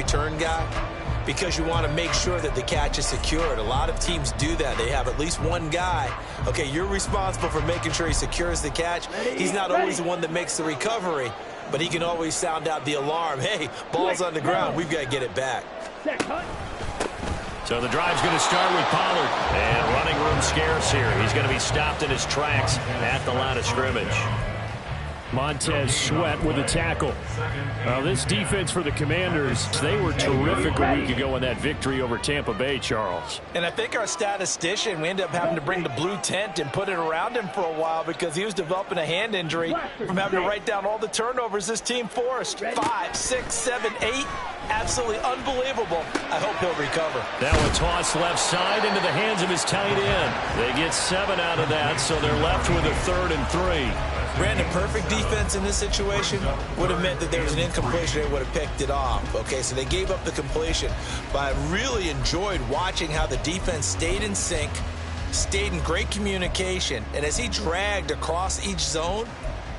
return guy because you want to make sure that the catch is secured. A lot of teams do that. They have at least one guy. Okay, you're responsible for making sure he secures the catch. He's not always the one that makes the recovery, but he can always sound out the alarm. Hey, ball's on the ground. We've got to get it back. So the drive's going to start with Pollard. And running room scarce here. He's going to be stopped in his tracks at the line of scrimmage. Montez Sweat with a tackle. This defense for the Commanders, they were terrific a week ago in that victory over Tampa Bay, Charles. And I think our statistician, we ended up having to bring the blue tent and put it around him for a while because he was developing a hand injury from having to write down all the turnovers this team forced. 5, 6, 7, 8. Absolutely unbelievable. I hope he'll recover. Now a toss left side into the hands of his tight end. They get 7 out of that, so they're left with a 3rd and 3. Brandon, perfect defense in this situation would have meant that there was an incompletion. They would have picked it off. Okay, so they gave up the completion. But I really enjoyed watching how the defense stayed in sync, stayed in great communication. And as he dragged across each zone,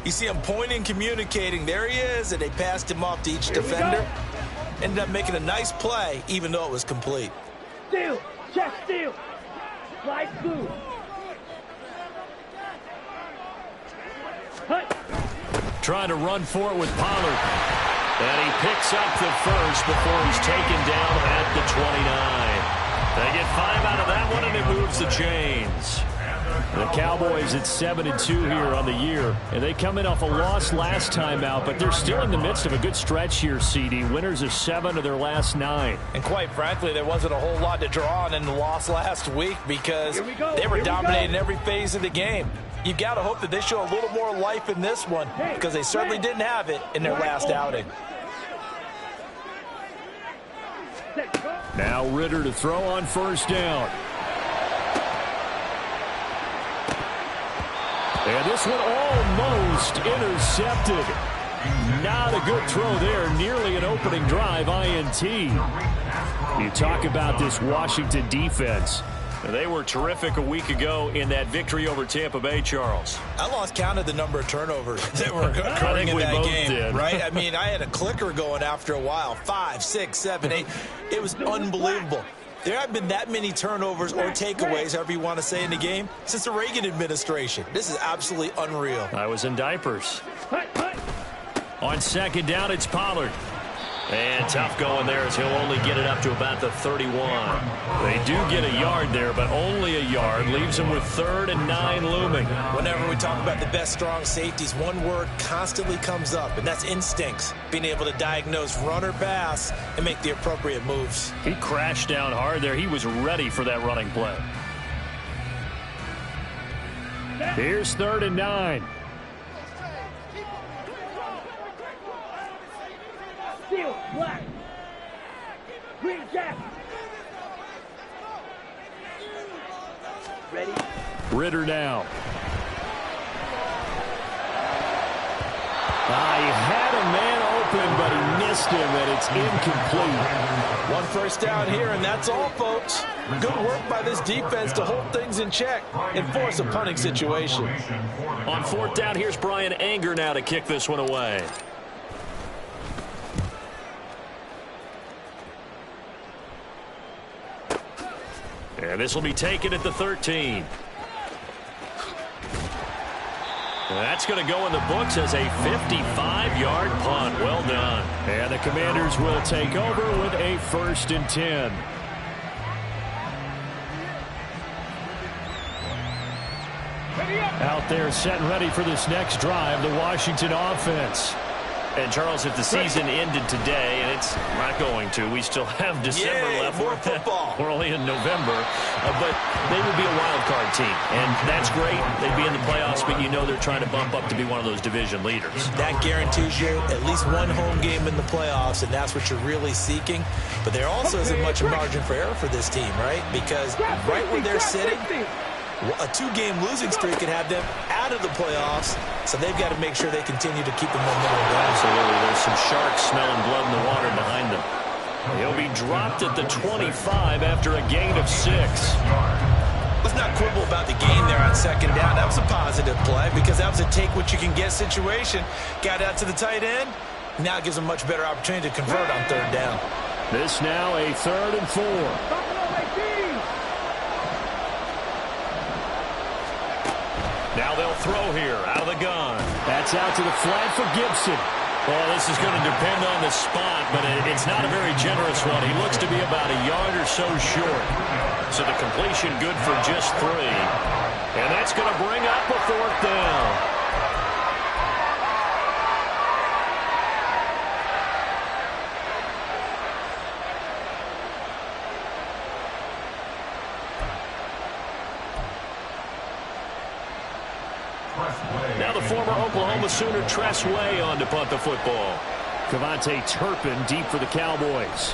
you see him pointing, communicating. There he is, and they passed him off to each defender. Ended up making a nice play, even though it was complete. Steal, check steal, slide through. Trying to run for it with Pollard. And he picks up the first before he's taken down at the 29. They get 5 out of that one, and it moves the chains. The Cowboys at 7-2 here on the year, and they come in off a loss last time out, but they're still in the midst of a good stretch here, CD. Winners of 7 of their last 9. And quite frankly, there wasn't a whole lot to draw on in the loss last week because they were dominating every phase of the game. You've got to hope that they show a little more life in this one because they certainly didn't have it in their last outing. Now Ritter to throw on first down. And this one almost intercepted. Not a good throw there. Nearly an opening drive INT. You talk about this Washington defense. They were terrific a week ago in that victory over Tampa Bay, Charles. I lost count of the number of turnovers that were occurring in that game, right? I mean, I had a clicker going after a while. 5, 6, 7, 8. It was unbelievable. There haven't been that many turnovers or takeaways, however you want to say, in the game since the Reagan administration. This is absolutely unreal. I was in diapers. On second down, it's Pollard. And tough going there as he'll only get it up to about the 31. They do get a yard there, but only a yard. Leaves them with 3rd and 9 looming. Whenever we talk about the best strong safeties, one word constantly comes up, and that's instincts. Being able to diagnose run or pass and make the appropriate moves. He crashed down hard there. He was ready for that running play. Here's 3rd and 9. Steel, black, green jack. Ready? Ritter now. He had a man open, but he missed him, and it's incomplete. One first down here, and that's all, folks. Good work by this defense to hold things in check and force a punting situation. On 4th down, here's Brian Anger now to kick this one away. And this will be taken at the 13. That's going to go in the books as a 55-yard punt. Well done. And the Commanders will take over with a 1st and 10. Out there set and ready for this next drive, the Washington offense. And, Charles, if the season ended today, and it's not going to, we still have December left. More football. We're only in November. But they would be a wild card team. And that's great. They'd be in the playoffs, but you know they're trying to bump up to be one of those division leaders. That guarantees you at least one home game in the playoffs, and that's what you're really seeking. But there also isn't much margin for error for this team, right? Because right where they're sitting, a 2-game losing streak could have them out of the playoffs, so they've got to make sure they continue to keep the momentum going. Absolutely. There's some sharks smelling blood in the water behind them. He'll be dropped at the 25 after a gain of 6. Let's not quibble about the gain there on 2nd down. That was a positive play because that was a take-what-you-can-get situation. Got out to the tight end. Now it gives them a much better opportunity to convert on 3rd down. This now a 3rd and 4. Now they'll throw here out of the gun. That's out to the flat for Gibson. Well, this is going to depend on the spot, but it's not a very generous one. He looks to be about a yard or so short. So the completion good for just 3. And that's going to bring up a 4th down. Now the former Oklahoma Sooner Tress Way on to punt the football. Cavante Turpin deep for the Cowboys.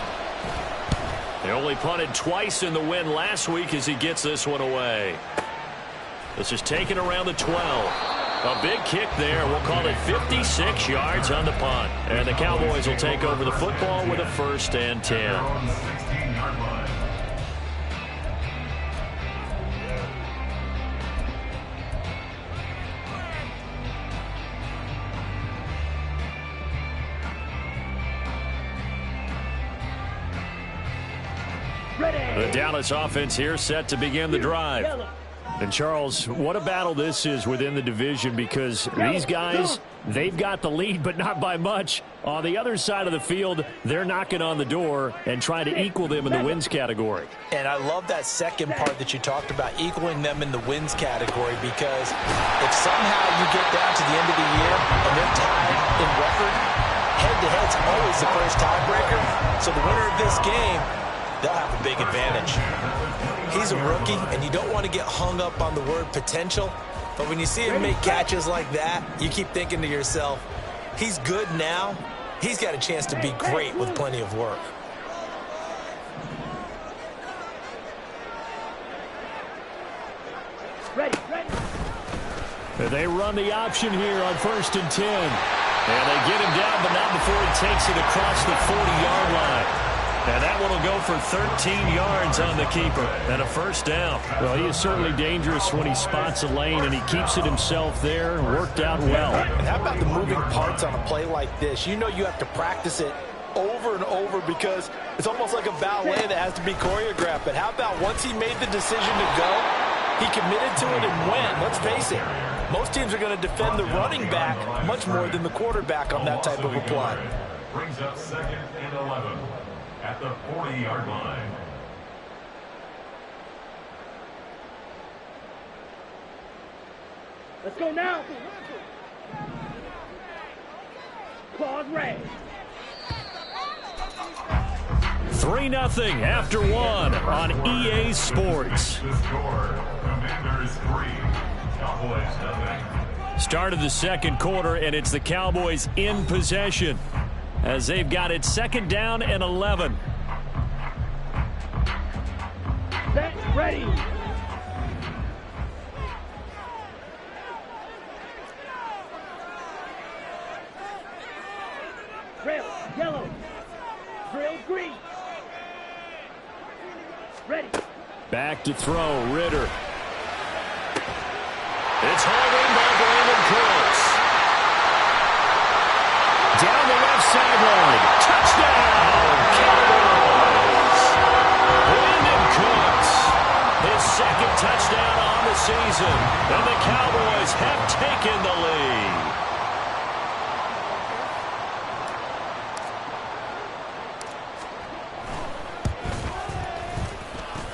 They only punted twice in the win last week as he gets this one away. This is taken around the 12. A big kick there. We'll call it 56 yards on the punt. And the Cowboys will take over the football with a 1st and 10. The Dallas offense here set to begin the drive. And, Charles, what a battle this is within the division, because these guys, they've got the lead, but not by much. On the other side of the field, they're knocking on the door and trying to equal them in the wins category. And I love that second part that you talked about, equaling them in the wins category, because if somehow you get down to the end of the year and they're tied in record, head-to-head's always the first tiebreaker. So the winner of this game, they'll have a big advantage. He's a rookie, and you don't want to get hung up on the word potential, but when you see him make catches like that, you keep thinking to yourself, he's good now. He's got a chance to be great with plenty of work. Ready. They run the option here on 1st and 10. And they get him down, but not before he takes it across the 40-yard line. And that one will go for 13 yards on the keeper and a 1st down. Well, he is certainly dangerous when he spots a lane, and he keeps it himself there. Worked out well. And how about the moving parts on a play like this? You know you have to practice it over and over because it's almost like a ballet that has to be choreographed. But how about once he made the decision to go, he committed to it and went. Let's face it, most teams are going to defend the running back much more than the quarterback on that type of a play. Brings up 2nd and 11. At the 40-yard line. Let's go now. Claws raised. 3-0 after 1 on EA Sports. The score, Commanders 3, Cowboys 0. Start of the 2nd quarter, and it's the Cowboys in possession, as they've got it 2nd down and 11. Set, ready. Drill, yellow. Drill, green. Ready. Back to throw, Ritter. It's hauled in by Brandon Cooks. Down the left sideline. Touchdown, Cowboys. Brandon Cooks, his 2nd touchdown on the season. And the Cowboys have taken the lead.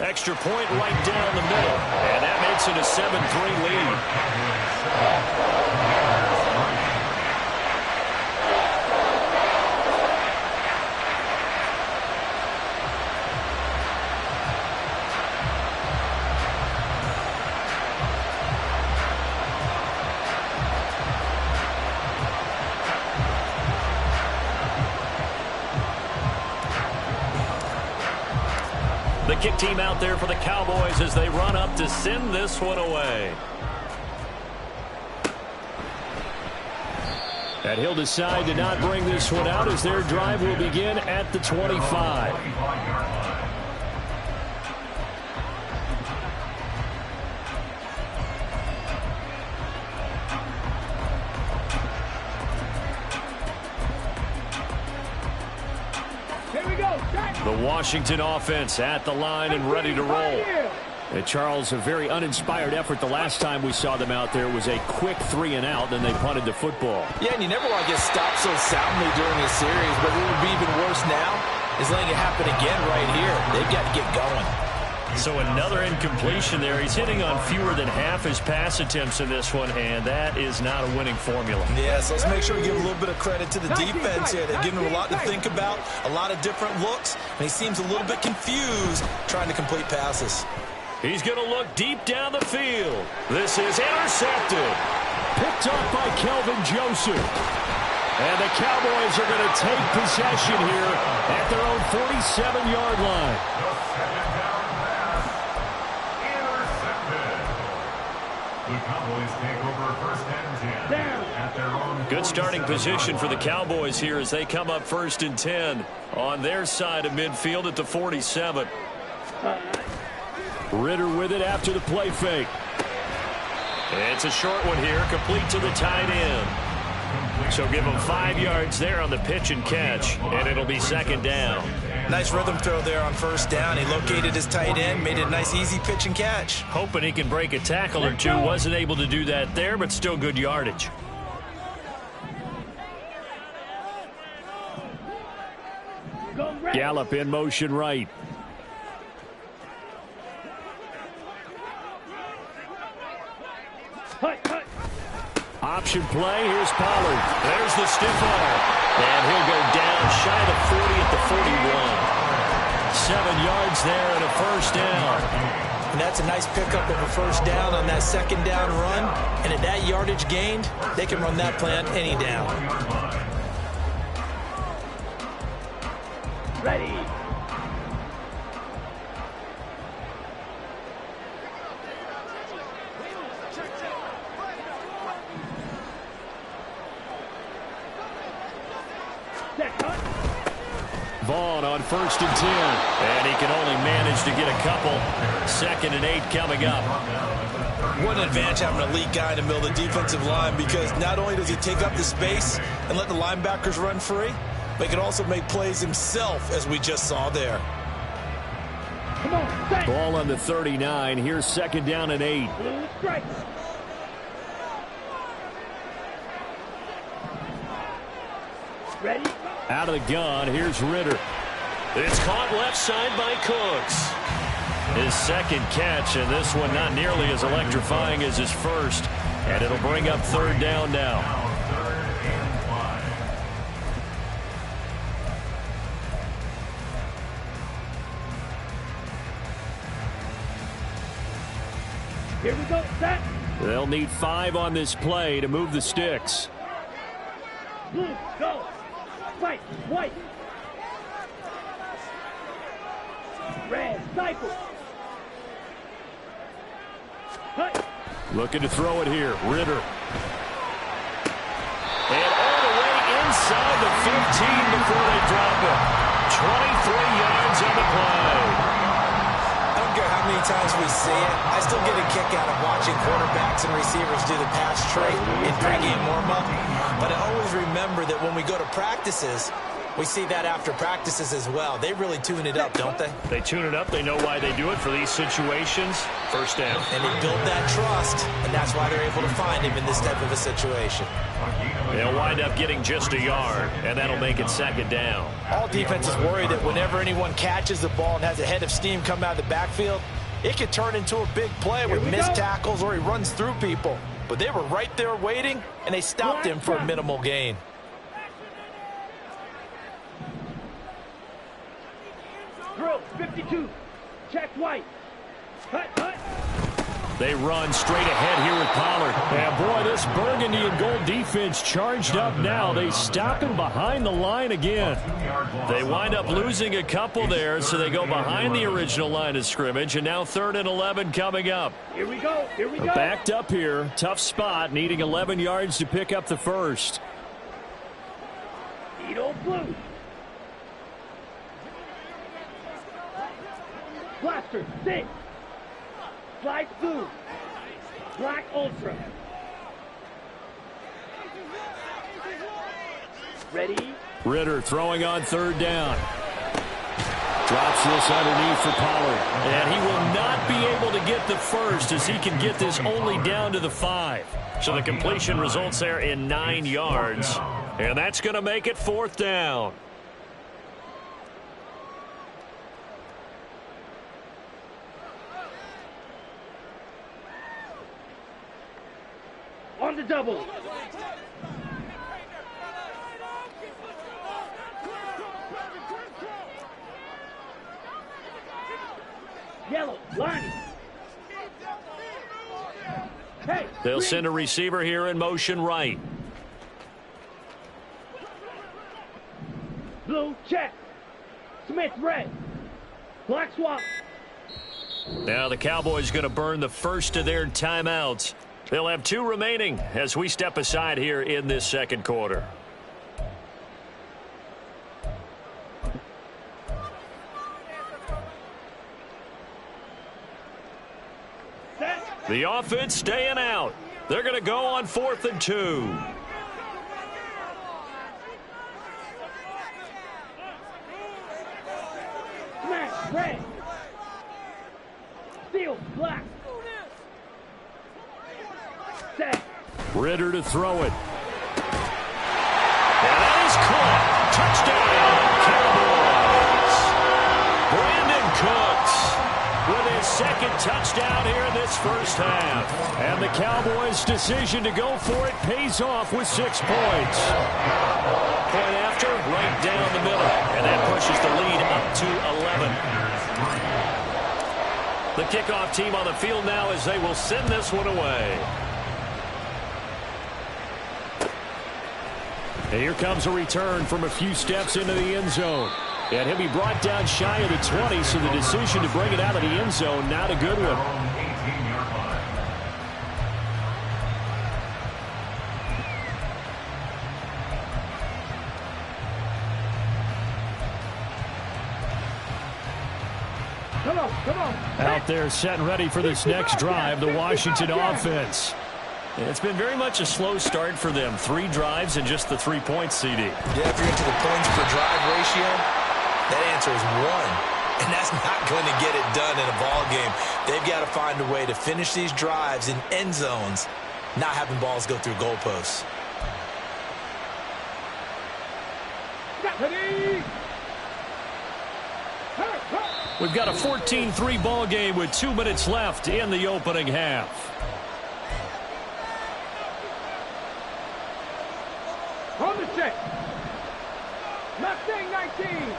Extra point right down the middle. And that makes it a 7-3 lead. The kick team out there for the Cowboys as they run up to send this one away. And he'll decide to not bring this one out as their drive will begin at the 25. Here we go. Set. The Washington offense at the line and ready to roll. And Charles, a very uninspired effort the last time we saw them out there was a quick 3-and-out, then they punted the football. Yeah, and you never want to get stopped so soundly during a series, but it would be even worse now is letting it happen again right here. They've got to get going. So another incompletion there. He's hitting on fewer than half his pass attempts in this one, and that is not a winning formula. Yeah, so let's make sure we give a little bit of credit to the defense here. They've given him a lot to think about, a lot of different looks, and he seems a little bit confused trying to complete passes. He's going to look deep down the field. This is intercepted. Picked up by Kelvin Joseph. And the Cowboys are going to take possession here at their own 47-yard line. The Cowboys take over first and 10 at their own. Good starting position for the Cowboys here as they come up first and 10 on their side of midfield at the 47. Ritter with it after the play fake. It's a short one here, complete to the tight end. So give him 5 yards there on the pitch and catch, and it'll be second down. Nice rhythm throw there on first down. He located his tight end, made it a nice easy pitch and catch. Hoping he can break a tackle or two. Wasn't able to do that there, but still good yardage. Gallup in motion right. Option play. Here's Pollard. There's the stiff arm. And he'll go down shy of the 40 at the 41. 7 yards there and a first down. And that's a nice pickup of a first down on that second down run. And at that yardage gained, they can run that play on any down. Ready. Vaughn on first and 10. And he can only manage to get a couple. 2nd and 8 coming up. What an advantage having an elite guy in the middle of the defensive line, because not only does he take up the space and let the linebackers run free, but he can also make plays himself, as we just saw there. Come on, stay. Ball on the 39. Here's 2nd down and 8. Blue strike. Ready? Out of the gun. Here's Ritter. It's caught left side by Cooks. His second catch, and this one not nearly as electrifying as his first. And it'll bring up 3rd down now. Here we go, set. They'll need 5 on this play to move the sticks. Blue, go. Fight, white. Red, cycle. Cut. Looking to throw it here. Ritter. And all the way inside the 15 before they drop it. 23 yards on the play. I don't care how many times we see it. I still get a kick out of watching quarterbacks and receivers do the pass trait in pregame warm-up. But I always remember that when we go to practices, we see that after practices as well. They really tune it up, don't they? They tune it up. They know why they do it for these situations. First down. And they build that trust, and that's why they're able to find him in this type of a situation. They'll wind up getting just a yard, and that'll make it 2nd down. All defenses worry that whenever anyone catches the ball and has a head of steam come out of the backfield, it could turn into a big play with missed tackles or he runs through people. But they were right there waiting, and they stopped him for a minimal gain. Throw, 52. Check white. Cut, cut. They run straight ahead here with Pollard. And boy, this burgundy and gold defense charged up now. They stop him behind the line again. They wind up losing a couple there, so they go behind the original line of scrimmage, and now 3rd and 11 coming up. Here we go, here we go. Backed up here. Tough spot, needing 11 yards to pick up the first. Edo blue. Blaster, 6. Slide blue. Black ultra. Ready? Ritter throwing on 3rd down. Drops this underneath for Pollard. And he will not be able to get the first as he can get this only down to the 5. So the completion results there in 9 yards. And that's going to make it 4th down. On the double. Yellow, line. Hey, they'll send a receiver here in motion right. Blue, check. Smith, red. Black swap. Now the Cowboys going to burn the first of their timeouts. They'll have 2 remaining as we step aside here in this second quarter. The offense staying out. They're going to go on 4th and 2. Smash, red. Steel, black. Set. Ritter to throw it. And that is caught. Touchdown, Cowboys. Brandon Cooks with his second touchdown here in this first half. And the Cowboys' decision to go for it pays off with 6 points. Point after, right down the middle. And that pushes the lead up to 11. The kickoff team on the field now as they will send this one away. And here comes a return from a few steps into the end zone. And he'll be brought down shy of the 20, so the decision to bring it out of the end zone, not a good one. Come on, come on. Out there set and ready for this next drive, the Washington offense. It's been very much a slow start for them. 3 drives and just the 3 points, CD. Yeah, if you're into the points per drive ratio, that answer is 1. And that's not going to get it done in a ball game. They've got to find a way to finish these drives in end zones, not having balls go through goalposts. We've got a 14-3 ball game with 2 minutes left in the opening half. On the check. Mustang 19.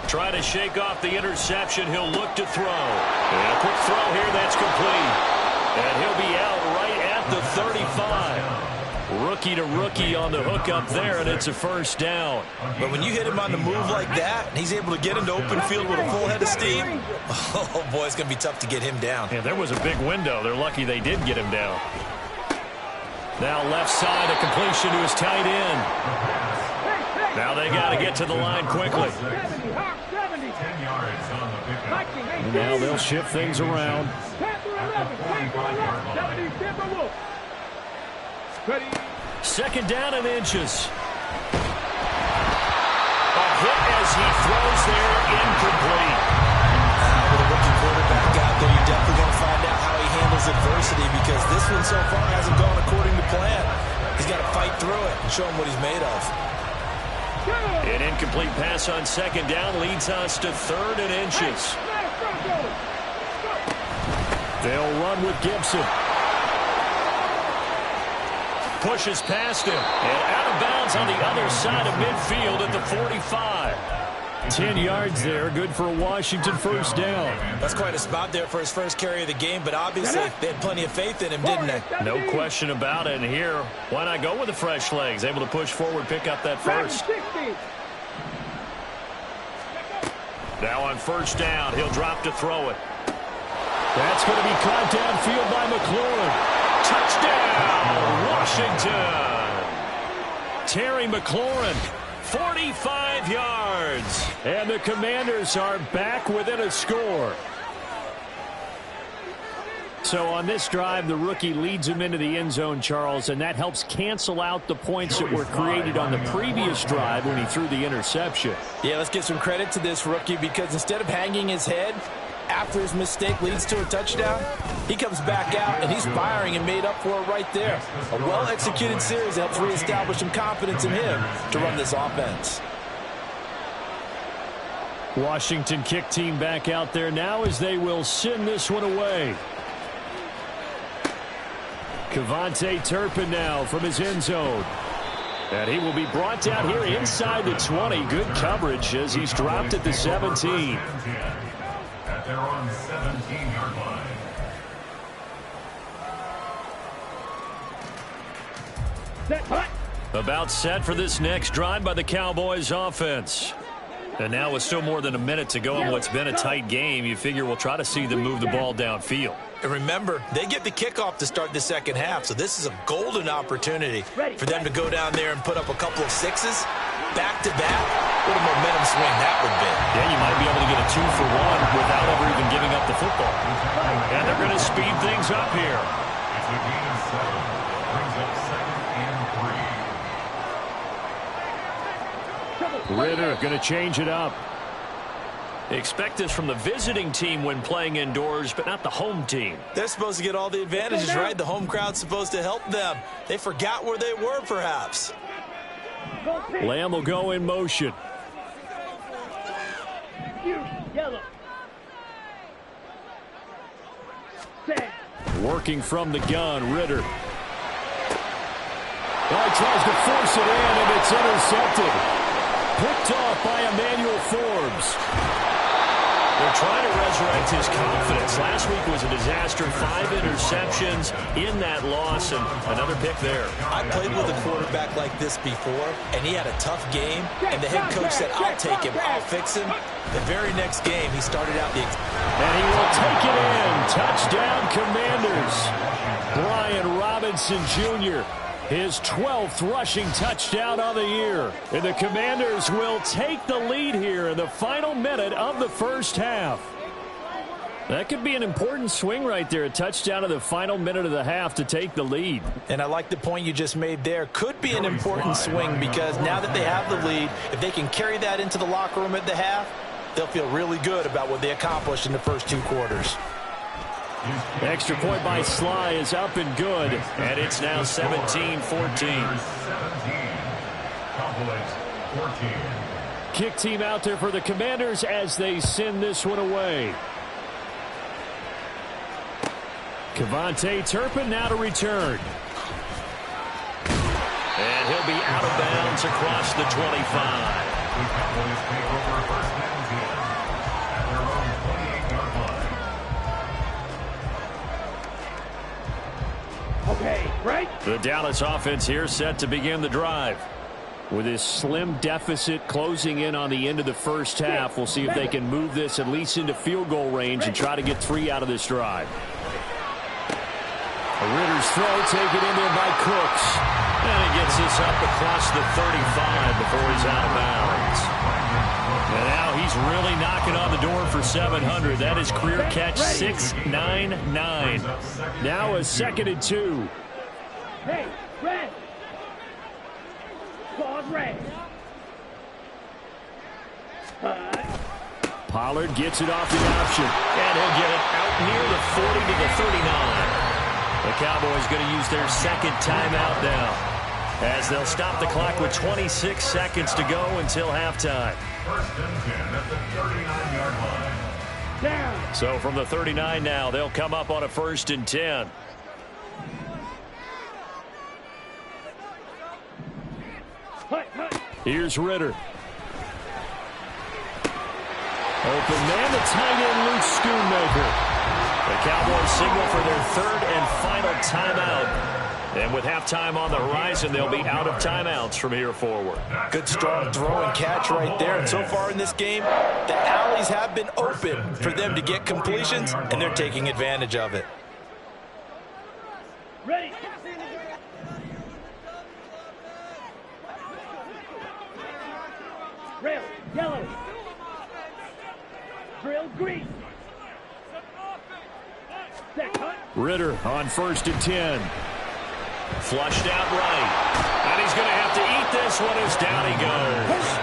Try to shake off the interception. He'll look to throw. And a quick throw here that's complete. And he'll be out right at the 35. Rookie to rookie on the hook up there, and it's a first down. But when you hit him on the move like that, and he's able to get into open field with a full head of steam, oh, boy, it's going to be tough to get him down. Yeah, there was a big window. They're lucky they did get him down. Now left side, a completion to his tight end. Now they got to get to the line quickly. And now they'll shift things around. Second down and inches. A hit as he throws there, incomplete. With a rookie quarterback out there, you're definitely going to find out how he handles adversity, because this one so far hasn't gone according to plan. He's got to fight through it and show him what he's made of. An incomplete pass on second down leads us to 3rd and inches. They'll run with Gibson. Pushes past him. And out of bounds on the other side of midfield at the 45. 10 yards there. Good for a Washington first down. That's quite a spot there for his first carry of the game, but obviously they had plenty of faith in him, didn't they? No question about it. And here, why not go with the fresh legs? Able to push forward, pick up that first. Now on first down, he'll drop to throw it. That's going to be caught downfield by McLaurin. Touchdown, Washington. Terry McLaurin, 45 yards. And the Commanders are back within a score. So on this drive, the rookie leads him into the end zone, Charles, and that helps cancel out the points that were created on the previous drive when he threw the interception. Yeah, let's give some credit to this rookie because instead of hanging his head after his mistake leads to a touchdown, he comes back out and he's firing and made up for it right there. A well-executed series helps reestablish some confidence in him to run this offense. Washington kick team back out there now as they will send this one away. Kevontae Turpin now from his end zone. And he will be brought down here inside the 20. Good coverage as he's dropped at the 17. At their own 17-yard line. About set for this next drive by the Cowboys offense. And now with still more than a minute to go in what's been a tight game, you figure we'll try to see them move the ball downfield. And remember, they get the kickoff to start the second half, so this is a golden opportunity for them to go down there and put up a couple of sixes back-to-back. What a momentum swing that would be. Yeah, you might be able to get a 2-for-1 without ever even giving up the football. And they're going to speed things up here. It's a gain of 7. Brings up 2nd and 3. Ritter going to change it up. Expect this from the visiting team when playing indoors, but not the home team. They're supposed to get all the advantages, right? The home crowd's supposed to help them. They forgot where they were, perhaps. Lamb will go in motion. Yellow. Working from the gun, Ritter. Well, he tries to force it in, and it's intercepted. Picked off by Emmanuel Forbes. They're trying to resurrect his confidence. Last week was a disaster. 5 interceptions in that loss, and another pick there. I played with a quarterback like this before, and he had a tough game, and the head coach said, I'll take him, I'll fix him. The very next game, he started out the... And he will take it in. Touchdown, Commanders. Brian Robinson Jr., his 12th rushing touchdown of the year. And the Commanders will take the lead here in the final minute of the first half. That could be an important swing right there. A touchdown in the final minute of the half to take the lead. And I like the point you just made there. Could be an important swing because now that they have the lead, if they can carry that into the locker room at the half, they'll feel really good about what they accomplished in the first 2 quarters. Extra point by Sly is up and good, and it's now 17-14. 17. Cowboys 14. Kick team out there for the Commanders as they send this one away. Kevontae Turpin now to return. And he'll be out of bounds across the 25. The Cowboys take over first and 10 at their own 28-yard line. Okay, right? The Dallas offense here set to begin the drive. With this slim deficit closing in on the end of the first half, we'll see if they can move this at least into field goal range and try to get 3 out of this drive. Ritter's throw taken in there by Cooks. And he gets this up across the 35 before he's out of bounds. And now he's really knocking on the door for 700. That is career catch 699. Now a 2nd and 2. Hey, red. Pause red. Pollard gets it off the option. And he'll get it out near the 40 to the 39. The Cowboys going to use their 2nd timeout now, as they'll stop the clock with 26 seconds to go until halftime. First and 10 at the 39-yard line. Down. So from the 39 now, they'll come up on a 1st and 10. Here's Ritter. Open man, the tight end, Luke Schoonmaker. The Cowboys signal for their 3rd and final timeout. And with halftime on the horizon, they'll be out of timeouts from here forward. Good strong throw and catch right there. And so far in this game, the alleys have been open for them to get completions, and they're taking advantage of it. Ready. Rail, yellow. Drill, green. Set. Ritter on 1st and 10. Flushed out right. And he's going to have to eat this one as down he goes.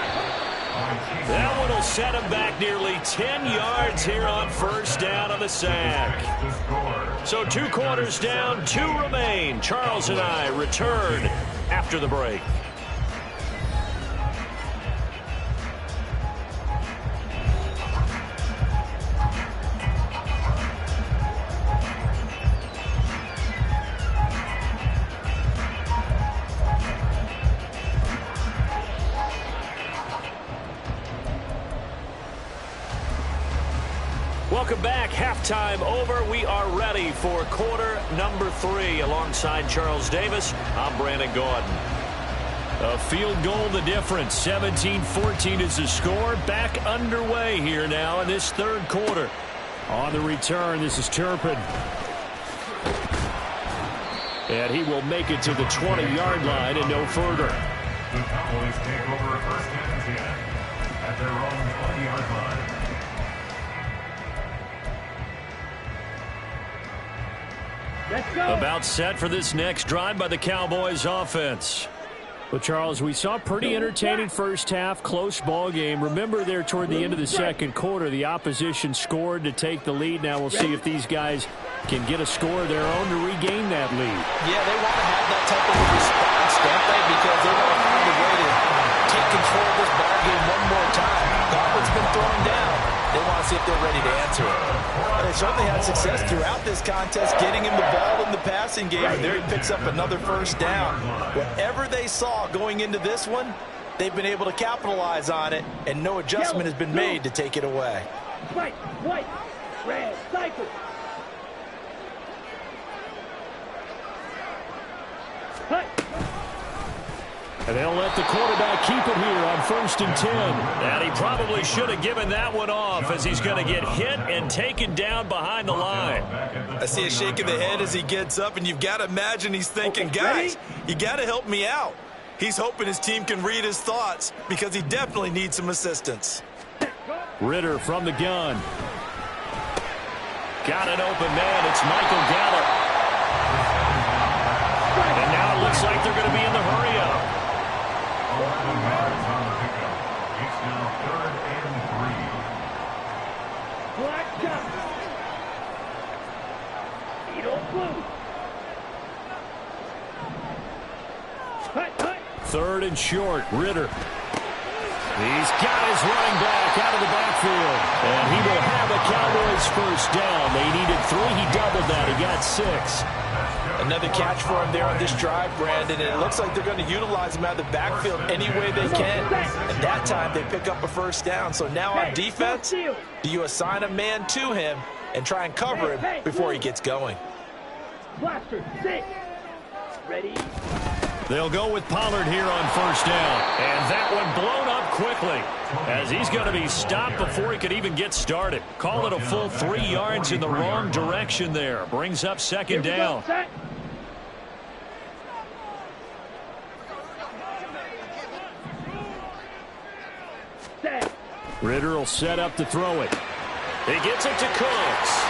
That one will set him back nearly 10 yards here on 1st down on the sack. So 2 quarters down, 2 remain. Charles and I return after the break. Welcome back. Halftime over. We are ready for quarter number 3. Alongside Charles Davis, I'm Brandon Gordon. A field goal the difference. 17-14 is the score. Back underway here now in this 3rd quarter. On the return, this is Turpin. And he will make it to the 20-yard line and no further. The Cowboys take over 1st and 10 at their own 20-yard line. Let's go. About set for this next drive by the Cowboys offense. Well, Charles, we saw a pretty entertaining first half, close ball game. Remember there toward the end of the 2nd quarter, the opposition scored to take the lead. Now we'll see if these guys can get a score of their own to regain that lead. Yeah, they want to have that type of a response, don't they? Because they want to find a way to take control of this ball game one more time. Gauntlet's been thrown down. They want to see if they're ready to answer it. And they certainly had success throughout this contest, getting him the ball in the passing game, and there he picks up another 1st down. Whatever they saw going into this one, they've been able to capitalize on it, and no adjustment has been made to take it away. White, white, red, cycle. And they'll let the quarterback keep it here on 1st and 10. And he probably should have given that one off as he's going to get hit and taken down behind the line. I see a shake of the head as he gets up, and you've got to imagine he's thinking, guys, you got to help me out. He's hoping his team can read his thoughts because he definitely needs some assistance. Ritter from the gun. Got an open man. It's Michael Gallup. And now it looks like they're going to be in the hurry-up. It's now 3rd and 3. Black jump. Edo blue. 3rd and short. Ritter. He's got his running back out of the backfield. And he will have a Cowboys 1st down. They needed 3. He doubled that. He got 6. Another catch for him there on this drive, Brandon, and it looks like they're going to utilize him out of the backfield any way they can. And that time they pick up a 1st down. So now on defense, do you assign a man to him and try and cover him before he gets going? Blaster, 6. Ready. They'll go with Pollard here on 1st down. And that one blown up quickly as he's going to be stopped before he could even get started. Call it a full 3 yards in the wrong direction there. Brings up 2nd down. Ritter will set up to throw it. He gets it to Cooks.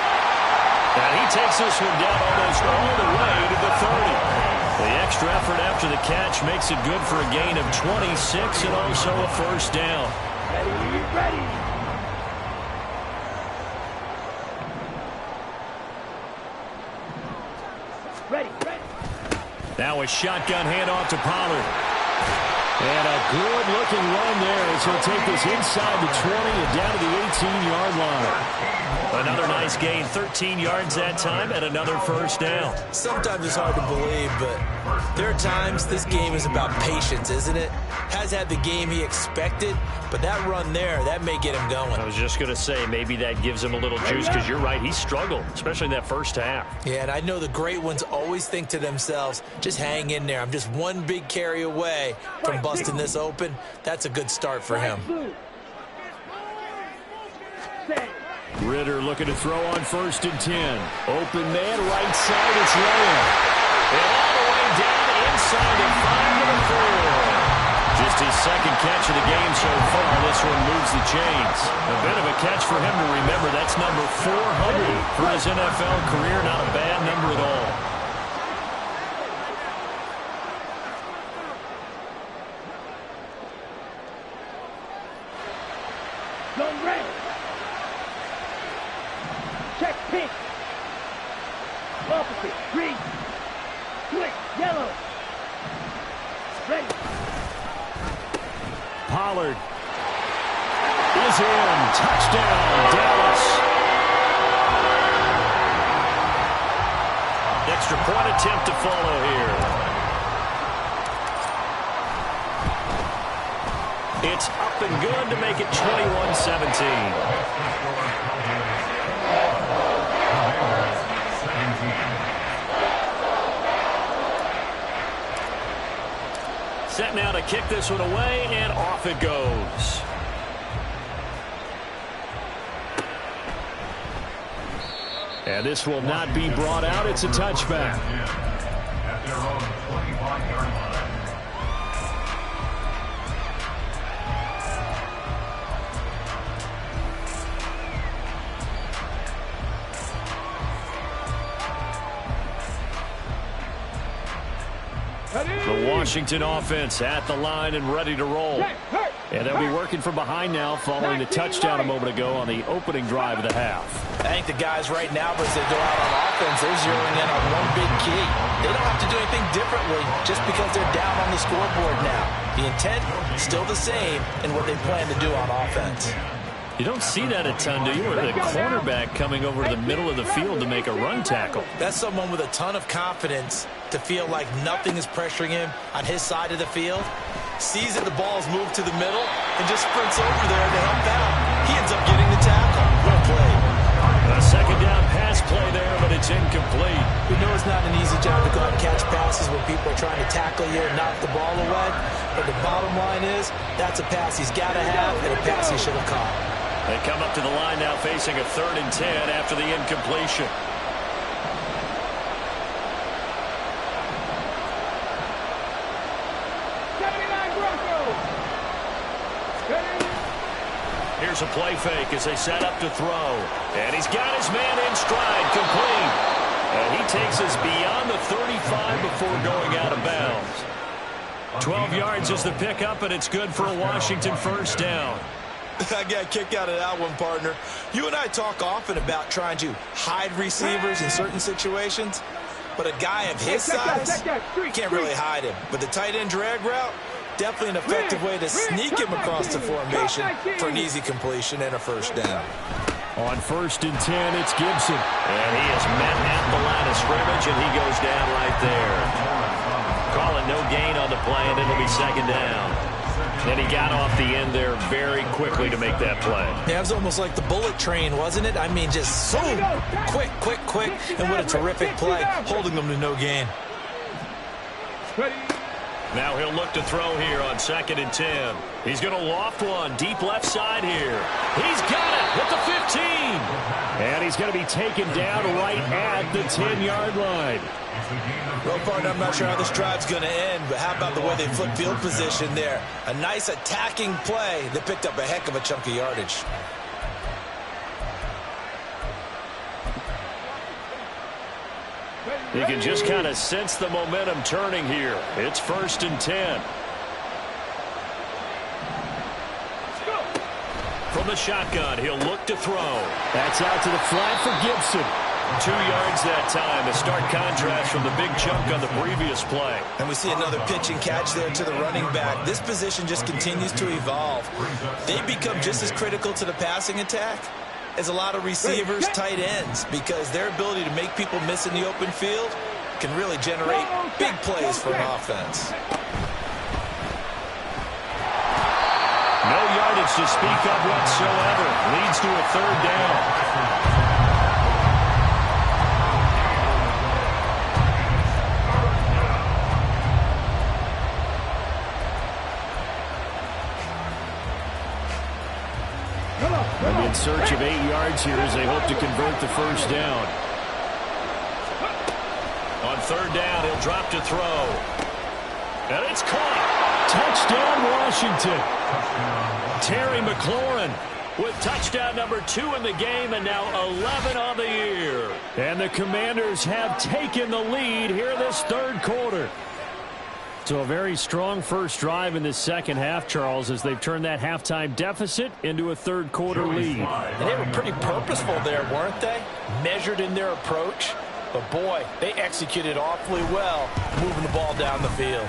And he takes this one down almost all the way to the 30. The extra effort after the catch makes it good for a gain of 26 and also a 1st down. Ready. Now a shotgun handoff to Pollard. And a good-looking run there as he'll take this inside the 20 and down to the 18-yard line. Another nice gain, 13 yards that time, and another 1st down. Sometimes it's hard to believe, but there are times this game is about patience, isn't it? Has had the game he expected, but that run there, that may get him going. I was just going to say, maybe that gives him a little juice, because you're right, he struggled, especially in that 1st half. Yeah, and I know the great ones always think to themselves, just hang in there. I'm just one big carry away from busting this open. That's a good start for him. Ritter looking to throw on 1st and 10. Open man, right side, it's Lamb. And all the way down inside the 5 to the 4. Just his 2nd catch of the game so far. This this one moves the chains. A bit of a catch for him to remember. That's number 400 for his NFL career. Not a bad number at all. Zone red. Check pink. Opposite. Green. Switch. Yellow. Ready. Pollard is in. Touchdown, Dallas. Extra point attempt to follow here. It's up and good to make it 21-17. Set now to kick this one away, and off it goes. And this will not be brought out. It's a touchback. At their own 25-yard line. The Washington offense at the line and ready to roll. And they'll be working from behind now following the touchdown a moment ago on the opening drive of the half. I think the guys right now, as they go out on offense, they're zeroing in on one big key. They don't have to do anything differently just because they're down on the scoreboard now. The intent is still the same in what they plan to do on offense. You don't see that a ton, do you? Or the cornerback coming over to the middle of the field to make a run tackle. That's someone with a ton of confidence to feel like nothing is pressuring him on his side of the field. Sees that the ball's moved to the middle and just sprints over there to help out. He ends up getting the tackle. Well played. A second down pass play there, but it's incomplete. We know it's not an easy job to go out and catch passes when people are trying to tackle you and knock the ball away. But the bottom line is, that's a pass he's got to have and a pass he should have caught. They come up to the line now facing a 3rd and 10 after the incompletion. Here's a play fake as they set up to throw. And he's got his man in stride, complete. And he takes us beyond the 35 before going out of bounds. 12 yards is the pickup, and it's good for a Washington first down. I got a kick out of that one, partner. You and I talk often about trying to hide receivers in certain situations, but a guy of his size, you can't really hide him. But the tight end drag route, definitely an effective way to sneak him across the formation for an easy completion and a first down. On 1st and 10, it's Gibson. And he is met at the line of scrimmage, and he goes down right there. Calling no gain on the play, and it'll be 2nd down. And he got off the end there very quickly to make that play. Yeah, it was almost like the bullet train, wasn't it? I mean, just so quick, quick, quick. And what a terrific play, holding them to no gain. Now he'll look to throw here on 2nd and 10. He's going to loft one deep left side here. He's got it at the 15. And he's going to be taken down right at the 10-yard line. Well, partner, I'm not sure how this drive's going to end, but how about the way they flip field position there? A nice attacking play that picked up a heck of a chunk of yardage. You can just kind of sense the momentum turning here. It's 1st and 10. From the shotgun, he'll look to throw. That's out to the flat for Gibson. 2 yards that time. A stark contrast from the big chunk on the previous play. And we see another pitch and catch there to the running back. This position just continues to evolve. They become just as critical to the passing attack as a lot of receivers, tight ends, because their ability to make people miss in the open field can really generate big plays for an offense. No yardage to speak of whatsoever. Leads to a 3rd down. I'm in search of 8 yards here as they hope to convert the first down. On 3rd down, he'll drop to throw. And it's caught. Touchdown, Washington. Terry McLaurin with touchdown number 2 in the game and now 11 on the year. And the Commanders have taken the lead here this third quarter. So a very strong first drive in this second half, Charles, as they've turned that halftime deficit into a third quarter lead. And they were pretty purposeful there, weren't they? Measured in their approach. But boy, they executed awfully well moving the ball down the field.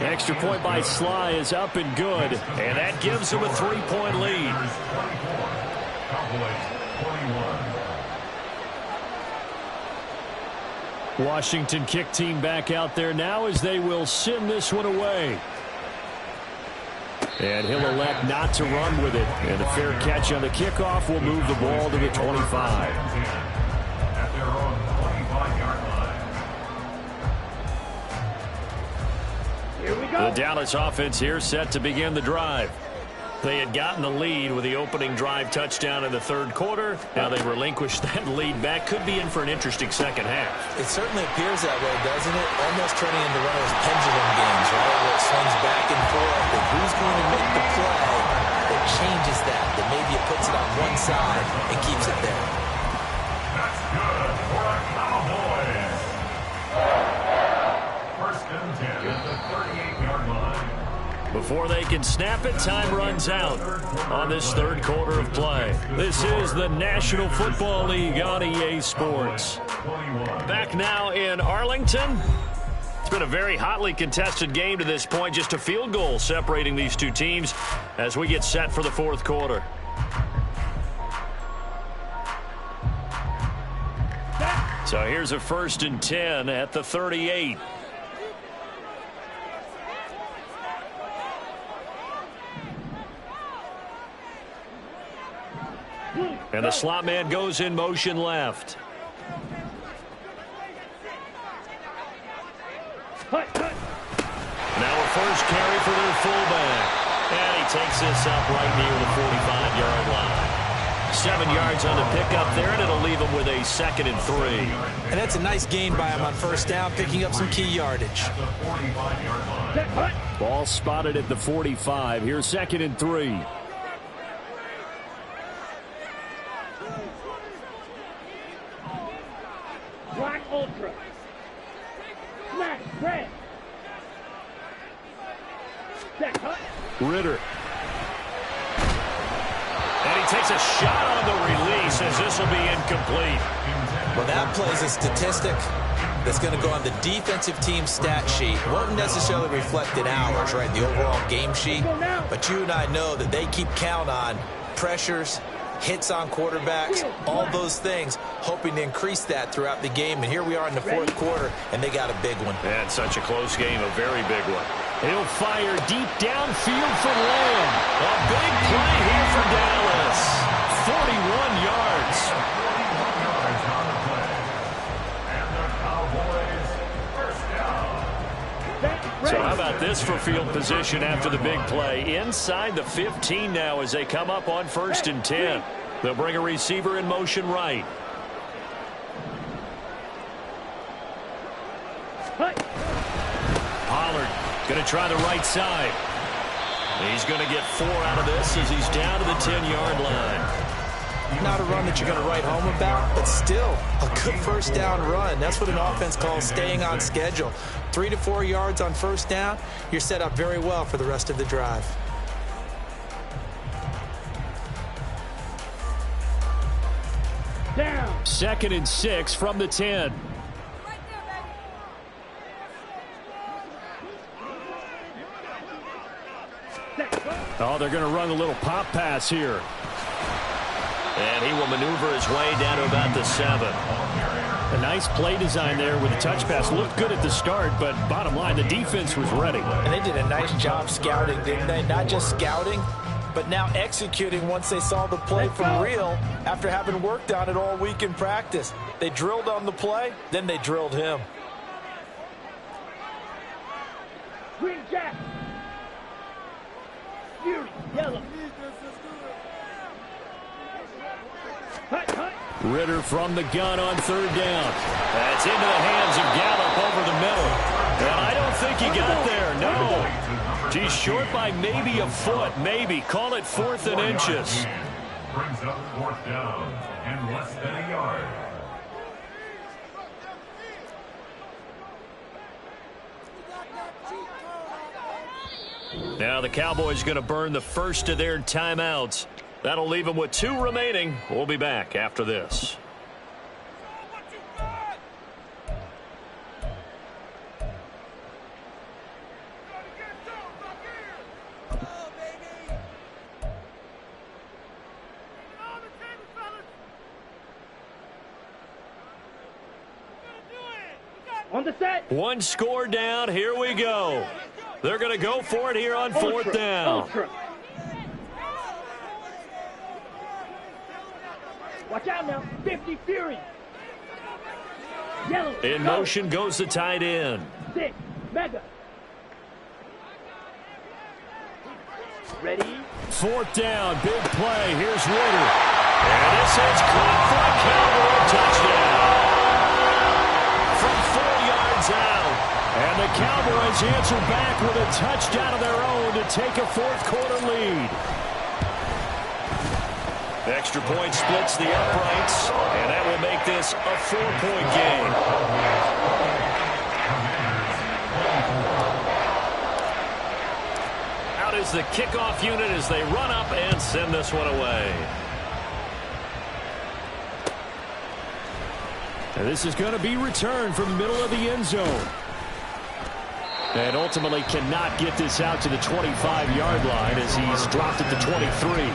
Extra point by Sly is up and good. And that gives them a 3-point lead. Washington kick team back out there now as they will send this one away. And he'll elect not to run with it. And a fair catch on the kickoff will move the ball to the 25. At their own 25-yard line. Here we go. The Dallas offense here set to begin the drive. They had gotten the lead with the opening drive touchdown in the third quarter. Now they relinquished that lead back. Could be in for an interesting second half. It certainly appears that way, doesn't it? Almost turning into one of those pendulum games, right? Where it swings back and forth. And who's going to make the play that changes that maybe it puts it on one side and keeps it there? That's good for a Cowboys. First and 10 at the 38-yard line. Before they can snap it, time runs out on this third quarter of play. This is the National Football League on EA Sports. Back now in Arlington. It's been a very hotly contested game to this point. Just a field goal separating these two teams as we get set for the fourth quarter. So here's a 1st and 10 at the 38. And the slot man goes in motion left. Now a first carry for their fullback. And he takes this up right near the 45-yard line. 7 yards on the pickup there, and it'll leave him with a 2nd and 3. And that's a nice gain by him on first down, picking up some key yardage. Ball spotted at the 45. Here's 2nd and 3. Black Ultra. Smash red. Set cut. Ritter. And he takes a shot on the release as this will be incomplete. Well, that plays a statistic that's going to go on the defensive team stat sheet. Won't necessarily reflect in ours, right, the overall game sheet. But you and I know that they keep count on pressures, hits on quarterbacks, all those things, hoping to increase that throughout the game. And here we are in the fourth quarter, and they got a big one. And such a close game, a very big one. He'll fire deep downfield for Lamb. A big play here for Dallas. 41 yards. So how about this for field position after the big play? Inside the 15 now as they come up on 1st and 10. They'll bring a receiver in motion right. Pollard going to try the right side. He's going to get 4 out of this as he's down to the 10-yard line. Not a run that you're going to write home about, but still a good first down run. That's what an offense calls staying on schedule. 3 to 4 yards on first down, you're set up very well for the rest of the drive. Down. 2nd and 6 from the 10. Oh, they're going to run a little pop pass here. And he will maneuver his way down to about the 7. A nice play design there with a touch pass. Looked good at the start, but bottom line, the defense was ready. And they did a nice job scouting, didn't they? Not just scouting, but now executing once they saw the play for real after having worked on it all week in practice. They drilled on the play, then they drilled him. Green jack. Fury. Yellow. Cut, cut. Ritter from the gun on 3rd down. That's into the hands of Gallup over the middle. And I don't think he got there, no. He's short by maybe a foot, maybe. Call it 4th and inches. Brings up 4th down and less than a yard. Now the Cowboys going to burn the first of their timeouts. That'll leave them with 2 remaining. We'll be back after this. On the set. 1 score down. Here we go. They're going to go for it here on 4th down. Ultra. Watch out now. 50 Fury. Yellow. In motion goes the tight end. 6. Mega. Ready. 4th down. Big play. Here's Ritter. And this is caught for a Cowboy touchdown. From 4 yards out. And the Cowboys answer back with a touchdown of their own to take a 4th quarter lead. Extra point splits the uprights, and that will make this a 4-point game. Out is the kickoff unit as they run up and send this one away. And this is going to be returned from the middle of the end zone. And ultimately cannot get this out to the 25-yard line as he's dropped at the 23.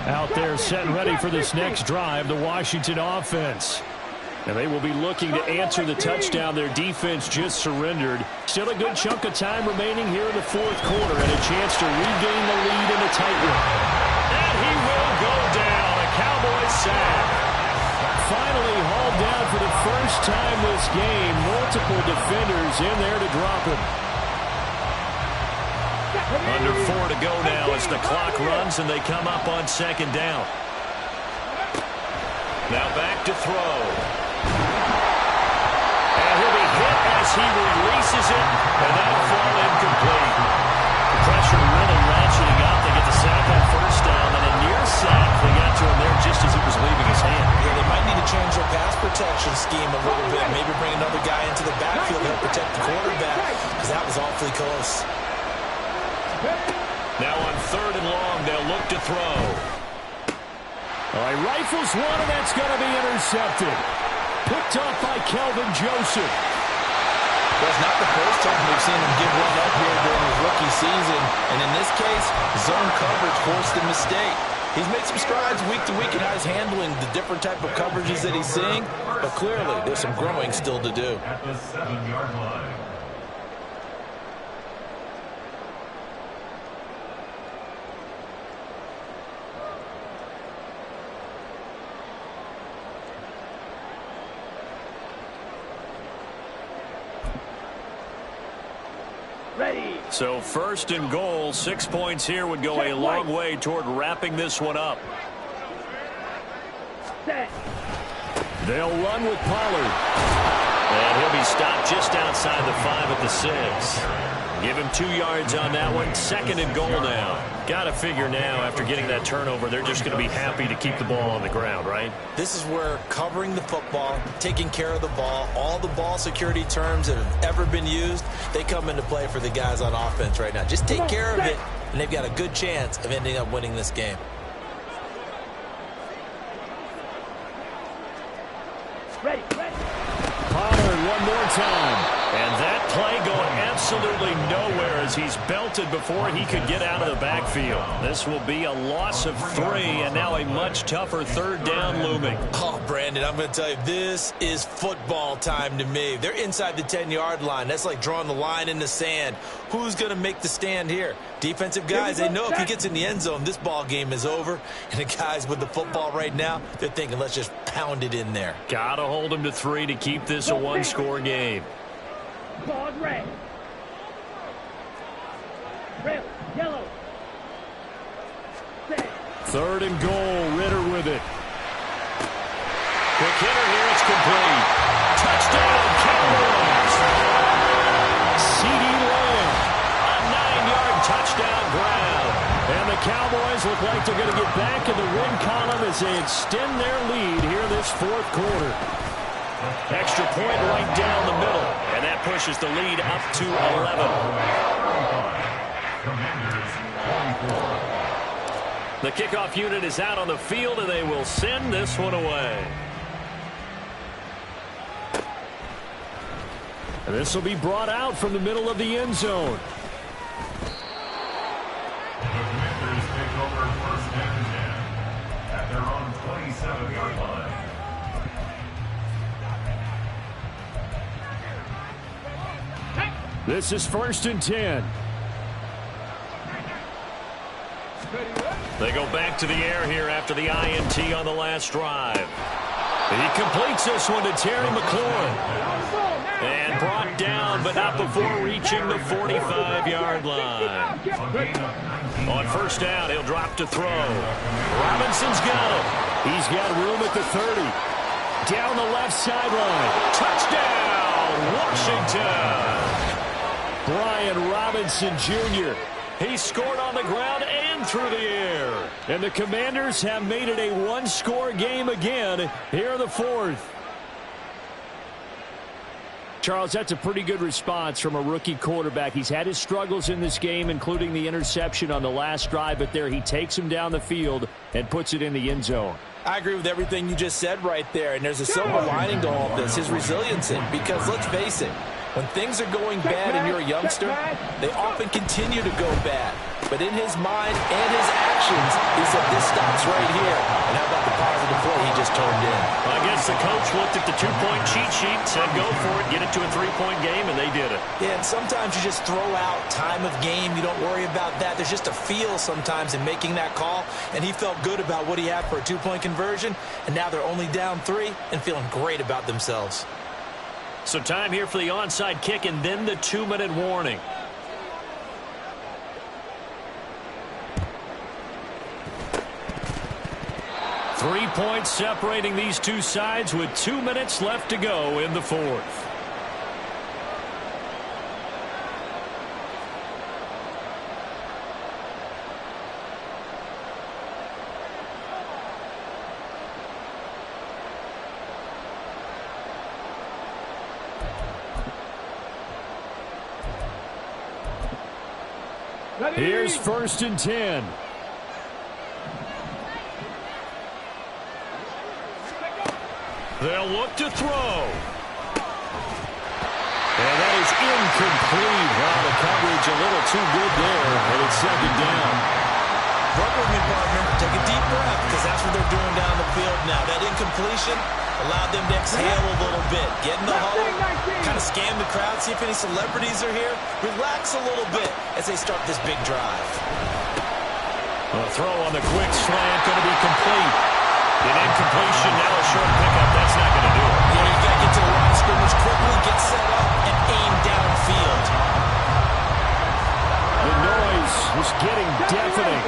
Out there set and ready for this next drive, the Washington offense. And they will be looking to answer the touchdown their defense just surrendered. Still a good chunk of time remaining here in the 4th quarter and a chance to regain the lead in a tight one. And he will go down. A Cowboys sack. Finally hauled down for the first time this game. Multiple defenders in there to drop him. Under 4 to go now as the clock runs and they come up on 2nd down. Now back to throw. And he'll be hit as he releases it, and that'll fall incomplete. The pressure really ratcheting up. They get the sack on 1st down, and a near sack. They got to him there just as it was leaving his hand. Yeah, they might need to change their pass protection scheme a little bit. Maybe bring another guy into the backfield to help protect the quarterback, because that was awfully close. Now on 3rd and long, they'll look to throw. All right, rifles one, and that's going to be intercepted. Picked off by Kelvin Joseph. Well, it's not the first time we've seen him give one up here during his rookie season. And in this case, zone coverage forced the mistake. He's made some strides week to week in how he's handling the different type of coverages that he's seeing. But clearly, there's some growing still to do. At the 7-yard line. Ready. So 1st and goal, 6 points here would go a long way toward wrapping this one up. Set. They'll run with Pollard. And he'll be stopped just outside the 5 at the 6. Give him 2 yards on that one. 2nd and goal now. Got to figure now, after getting that turnover, they're just going to be happy to keep the ball on the ground, right? This is where covering the football, taking care of the ball, all the ball security terms that have ever been used, they come into play for the guys on offense right now. Just take care of it, and they've got a good chance of ending up winning this game. Ready. Pollard one more time. And that play going absolutely nowhere as he's belted before he could get out of the backfield. This will be a loss of 3, and now a much tougher 3rd down looming. Oh, Brandon, I'm going to tell you, this is football time to me. They're inside the 10-yard line. That's like drawing the line in the sand. Who's going to make the stand here? Defensive guys, they know if he gets in the end zone, this ball game is over. And the guys with the football right now, they're thinking, let's just pound it in there. Got to hold him to 3 to keep this a one-score game. Ball red. Red. Yellow. 3rd and goal. Ritter with it. Quick hitter here. It's complete. Touchdown, Cowboys. CeeDee Lamb. A 9-yard touchdown grab. And the Cowboys look like they're going to get back in the win column as they extend their lead here this 4th quarter. Extra point right down the middle. And that pushes the lead up to 11. The kickoff unit is out on the field, and they will send this one away. And this will be brought out from the middle of the end zone. The Commanders take over 1st and 10 at their own 27-yard line. This is 1st and 10. They go back to the air here after the INT on the last drive. He completes this one to Terry McLaurin. And brought down, but not before reaching the 45-yard line. On 1st down, he'll drop to throw. Robinson's got him. He's got room at the 30. Down the left sideline. Touchdown, Washington. Brian Robinson Jr. He scored on the ground and through the air. And the Commanders have made it a one-score game again here in the 4th. Charles, that's a pretty good response from a rookie quarterback. He's had his struggles in this game, including the interception on the last drive, but there he takes him down the field and puts it in the end zone. I agree with everything you just said right there, and there's a silver lining to all of this, his resiliency, because let's face it, when things are going bad and you're a youngster, they often continue to go bad. But in his mind and his actions, he said, this stops right here. And how about the positive play he just turned in? I guess the coach looked at the 2-point cheat sheet, said go for it, get it to a 3-point game, and they did it. Yeah, and sometimes you just throw out time of game. You don't worry about that. There's just a feel sometimes in making that call. And he felt good about what he had for a 2-point conversion. And now they're only down 3 and feeling great about themselves. So time here for the onside kick and then the 2-minute warning. Three points separating these two sides with 2 minutes left to go in the 4th. Here's 1st and 10. They'll look to throw. And that is incomplete. Wow, the coverage a little too good there, and it's 2nd down. Work with me, partner. Take a deep breath, because that's what they're doing down the field now. That incompletion allowed them to exhale a little bit. Get in the huddle, kind of scan the crowd, see if any celebrities are here. Relax a little bit as they start this big drive. A throw on the quick slant, going to be complete. An incompletion, now a short pickup. That's not going to do it. You know, you've got to get to the line of scrimmage quickly, get set up, and aim downfield. The noise is getting deafening.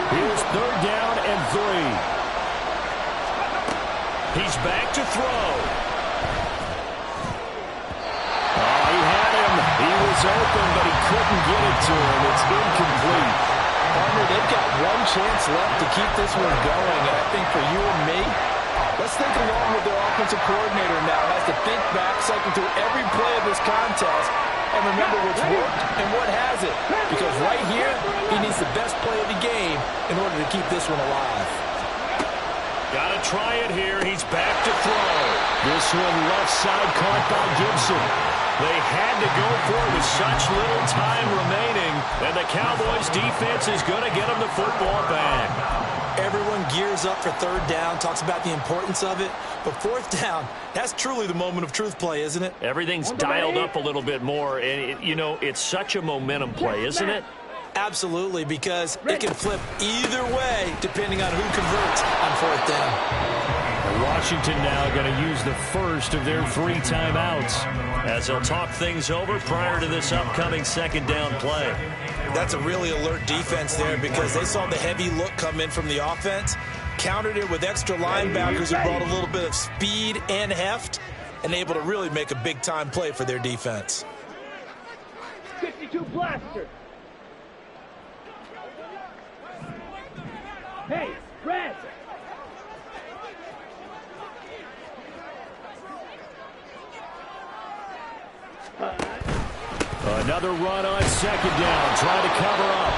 Here's 3rd down and 3. He's back to throw. Oh, he had him. He was open, but he couldn't get it to him. It's incomplete. Partner, they've got one chance left to keep this one going, and I think for you and me, let's think along with their offensive coordinator now. Has to think back, cycle through every play of this contest, and remember what's worked and what hasn't. Because right here, he needs the best play of the game in order to keep this one alive. Got to try it here. He's back to throw. This one left side caught by Gibson. They had to go for it with such little time remaining, and the Cowboys defense is going to get them the football back. Everyone gears up for 3rd down, talks about the importance of it, but 4th down, that's truly the moment of truth play, isn't it? Everything's dialed up a little bit more, and, you know, it's such a momentum play, isn't it? Absolutely, because it can flip either way depending on who converts on 4th down. Washington now going to use the first of their 3 timeouts as they'll talk things over prior to this upcoming 2nd down play. That's a really alert defense there because they saw the heavy look come in from the offense, countered it with extra linebackers who brought a little bit of speed and heft, and able to really make a big-time play for their defense. 52 blaster. Hey, Red. Another run on second down, trying to cover up.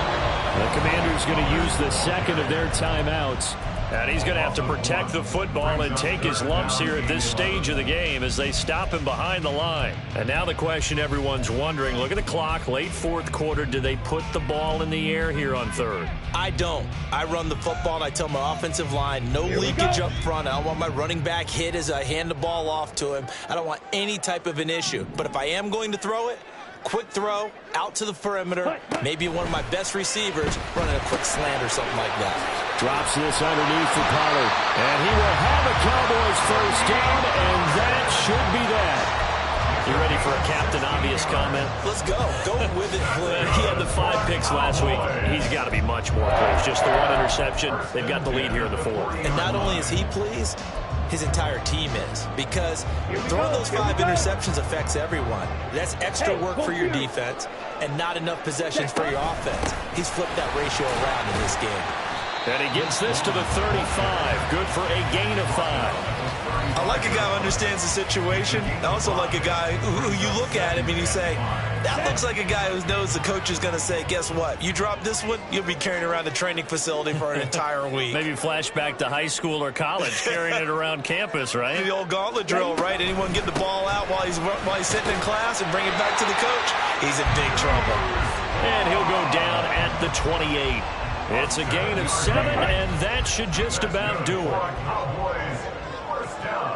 The Commanders going to use the second of their timeouts. And he's going to have to protect the football and take his lumps here at this stage of the game as they stop him behind the line. And now the question everyone's wondering, look at the clock, late fourth quarter, do they put the ball in the air here on third? I don't. I run the football and I tell my offensive line, no leakage up front. I don't want my running back hit as I hand the ball off to him. I don't want any type of an issue. But if I am going to throw it, quick throw, out to the perimeter, maybe one of my best receivers running a quick slant or something like that. Drops this underneath for Pollard. And he will have a Cowboys first down, and that should be that. You ready for a Captain Obvious comment? Let's go. Go with it, please. He had the 5 picks last week. He's got to be much more pleased. Just the 1 interception. They've got the lead here in the 4th. And not only is he pleased, his entire team is, because throwing those 5 interceptions affects everyone. That's extra work for your defense and not enough possessions for your offense. He's flipped that ratio around in this game. And he gets this to the 35. Good for a gain of 5. I like a guy who understands the situation. I also like a guy who you look at him and you say, that looks like a guy who knows the coach is going to say, guess what? You drop this one, you'll be carrying around the training facility for an entire week. Maybe flashback to high school or college, carrying it around campus, right? The old gauntlet drill, right? Anyone get the ball out while he's sitting in class and bring it back to the coach? He's in big trouble. And he'll go down at the 28. It's a gain of 7, and that should just about do it. First down.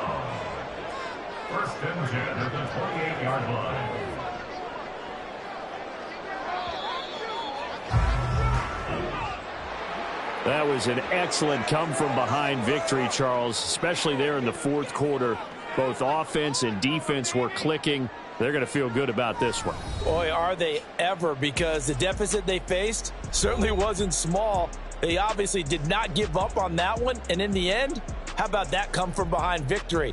First and 10 at the 28-yard line. That was an excellent come-from-behind victory, Charles, especially there in the fourth quarter. Both offense and defense were clicking. They're going to feel good about this one. Boy, are they ever, because the deficit they faced certainly wasn't small. They obviously did not give up on that one, and in the end, how about that come-from-behind victory?